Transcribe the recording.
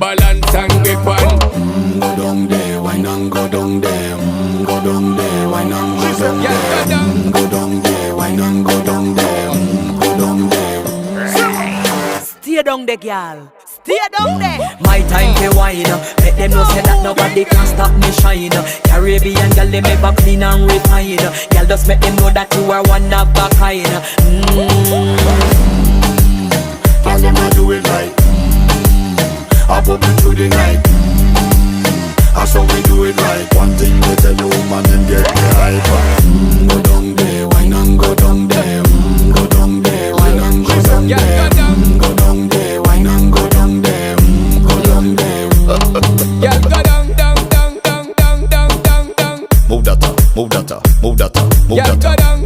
balance and grip on. Go down there, wine and go down there. Go down there, wine and go down there. Go down there, wine and go down there. Go down there. Stay down there, girl. Stay down there. My time to wine. Make them know say that nobody can stop me shine. Caribbean girl, they ever clean and refine. Girl, just make them know that you are one of a kind. Girl, them a do it right. I bubble through the night. That's how we do it right. One thing we tell you, woman, and get the hype. Go down there, wine and go down there. Go down there, wine and go down there. Go down there, wine and go down there. Go down there. Yeah, go down, down, down, down, down, down, down, down. Move that up, move that up, move that up, move Yeah, that go up. down,